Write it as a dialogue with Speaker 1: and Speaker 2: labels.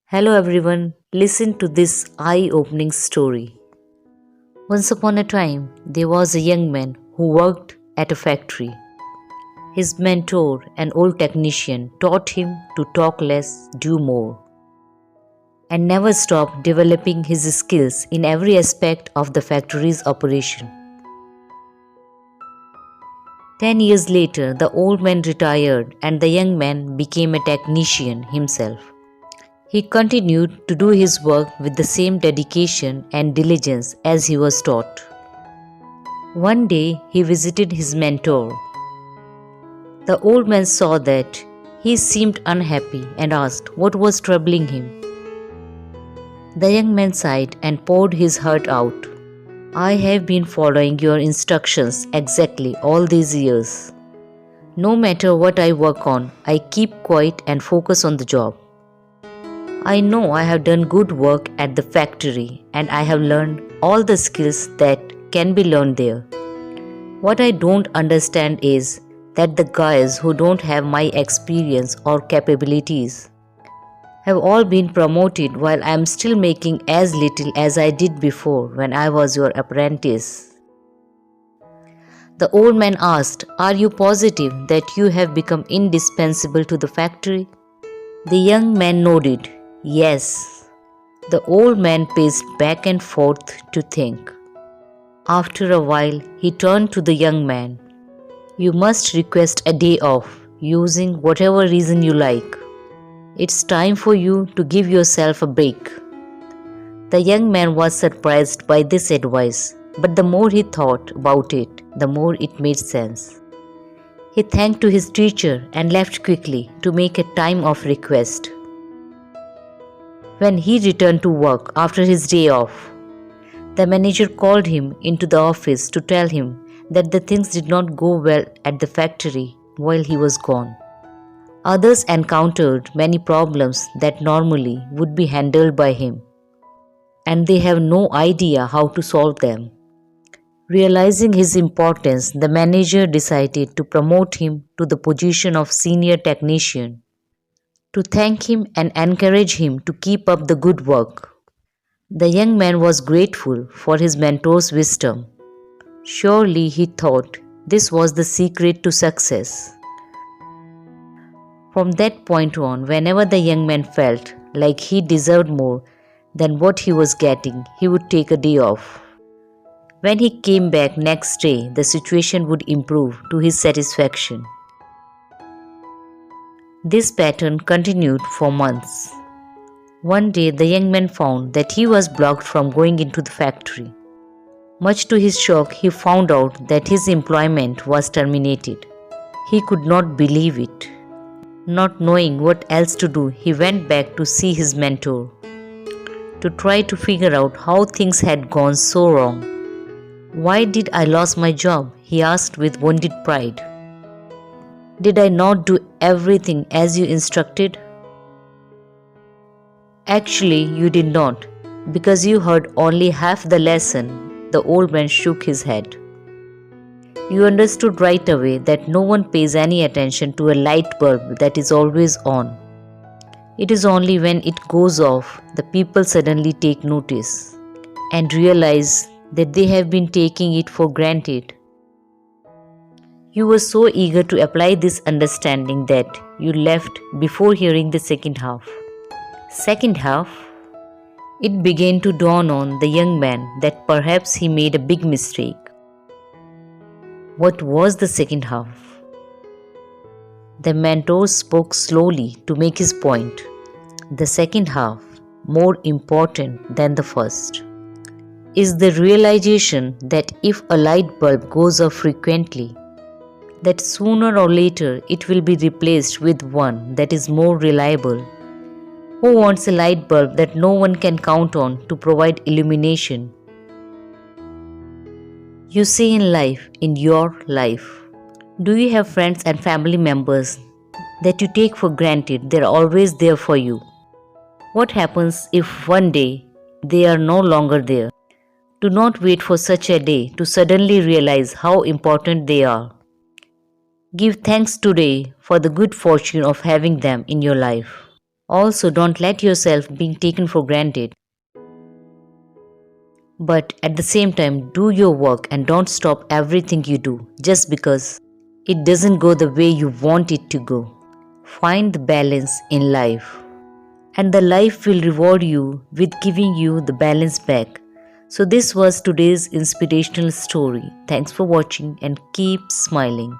Speaker 1: Hello everyone, listen to this eye opening story. Once upon a time, there was a young man who worked at a factory. His mentor, an old technician, taught him to talk less, do more, and never stop developing his skills in every aspect of the factory's operation. 10 years later, the old man retired and the young man became a technician himself. He continued to do his work with the same dedication and diligence as he was taught. One day he visited his mentor. The old man saw that he seemed unhappy and asked what was troubling him. The young man sighed and poured his heart out. I have been following your instructions exactly all these years. No matter what I work on, I keep quiet and focus on the job. I know I have done good work at the factory and I have learned all the skills that can be learned there. What I don't understand is that the guys who don't have my experience or capabilities have all been promoted while I am still making as little as I did before when I was your apprentice. The old man asked, Are you positive that you have become indispensable to the factory? The young man nodded. Yes. The old man paced back and forth to think. After a while, he turned to the young man. You must request a day off, using whatever reason you like. It's time for you to give yourself a break. The young man was surprised by this advice, but the more he thought about it, the more it made sense. He thanked to his teacher and left quickly to make a time of request. When he returned to work after his day off, the manager called him into the office to tell him that the things did not go well at the factory while he was gone. Others encountered many problems that normally would be handled by him, and they have no idea how to solve them. Realizing his importance, the manager decided to promote him to the position of senior technician, to thank him and encourage him to keep up the good work. The young man was grateful for his mentor's wisdom. Surely, he thought, this was the secret to success. From that point on, whenever the young man felt like he deserved more than what he was getting, he would take a day off. When he came back next day, the situation would improve to his satisfaction. This pattern continued for months. One day, the young man found that he was blocked from going into the factory. Much to his shock, he found out that his employment was terminated. He could not believe it. Not knowing what else to do, he went back to see his mentor, to try to figure out how things had gone so wrong. Why did I lose my job? He asked with wounded pride. Did I not do everything as you instructed? Actually, you did not, because you heard only half the lesson. The old man shook his head. You understood right away that no one pays any attention to a light bulb that is always on. It is only when it goes off the people suddenly take notice and realize that they have been taking it for granted. You were so eager to apply this understanding that you left before hearing the second half. Second half? It began to dawn on the young man that perhaps he made a big mistake. What was the second half? The mentor spoke slowly to make his point. The second half, more important than the first, is the realization that if a light bulb goes off frequently, that sooner or later it will be replaced with one that is more reliable. Who wants a light bulb that no one can count on to provide illumination? You see in life, in your life, do you have friends and family members that you take for granted they are always there for you? What happens if one day they are no longer there? Do not wait for such a day to suddenly realize how important they are. Give thanks today for the good fortune of having them in your life. Also, don't let yourself being taken for granted. But at the same time, do your work and don't stop everything you do just because it doesn't go the way you want it to go. Find the balance in life, and the life will reward you with giving you the balance back. So, this was today's inspirational story. Thanks for watching and keep smiling.